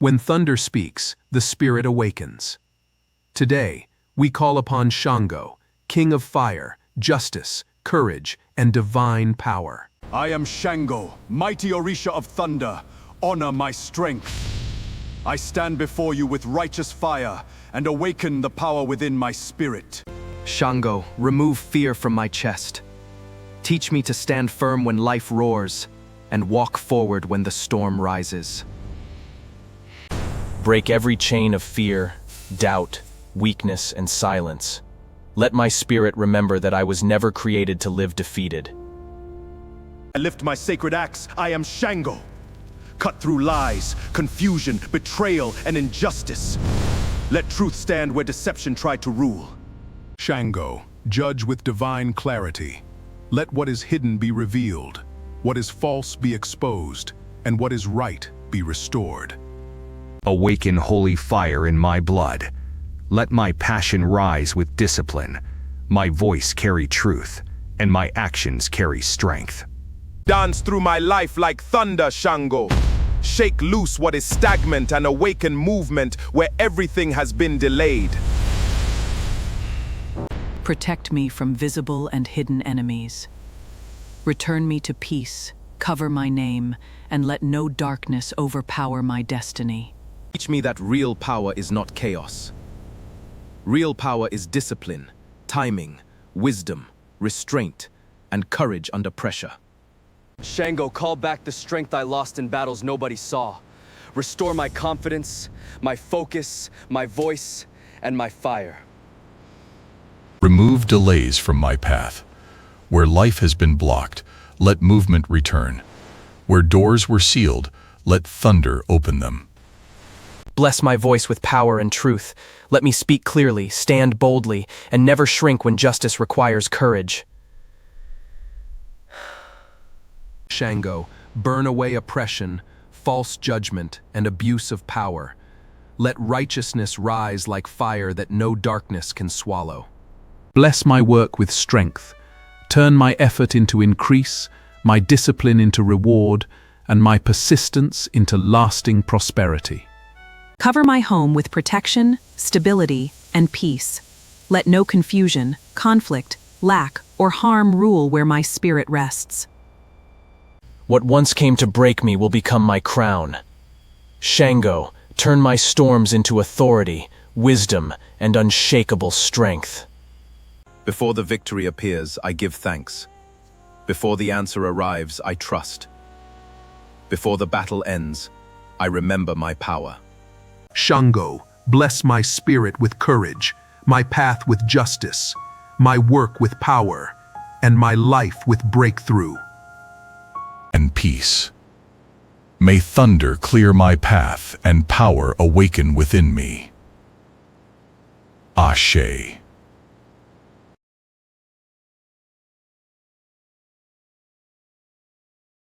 When thunder speaks, the spirit awakens. Today, we call upon Shango, king of fire, justice, courage, and divine power. I am Shango, mighty Orisha of thunder. Honor my strength. I stand before you with righteous fire and awaken the power within my spirit. Shango, remove fear from my chest. Teach me to stand firm when life roars and walk forward when the storm rises. Break every chain of fear, doubt, weakness, and silence. Let my spirit remember that I was never created to live defeated. I lift my sacred axe. I am Shango. Cut through lies, confusion, betrayal, and injustice. Let truth stand where deception tried to rule. Shango, judge with divine clarity. Let what is hidden be revealed, what is false be exposed, and what is right be restored. Awaken holy fire in my blood. Let my passion rise with discipline, my voice carry truth, and my actions carry strength. Dance through my life like thunder, Shango. Shake loose what is stagnant and awaken movement where everything has been delayed. Protect me from visible and hidden enemies. Return me to peace, cover my name, and let no darkness overpower my destiny. Teach me that real power is not chaos. Real power is discipline, timing, wisdom, restraint, and courage under pressure. Shango, call back the strength I lost in battles nobody saw. Restore my confidence, my focus, my voice, and my fire. Remove delays from my path. Where life has been blocked, let movement return. Where doors were sealed, let thunder open them. Bless my voice with power and truth. Let me speak clearly, stand boldly, and never shrink when justice requires courage. Shango, burn away oppression, false judgment, and abuse of power. Let righteousness rise like fire that no darkness can swallow. Bless my work with strength. Turn my effort into increase, my discipline into reward, and my persistence into lasting prosperity. Cover my home with protection, stability, and peace. Let no confusion, conflict, lack, or harm rule where my spirit rests. What once came to break me will become my crown. Shango, turn my storms into authority, wisdom, and unshakable strength. Before the victory appears, I give thanks. Before the answer arrives, I trust. Before the battle ends, I remember my power. Shango, bless my spirit with courage, my path with justice, my work with power, and my life with breakthrough. And peace. May thunder clear my path and power awaken within me. Ashe.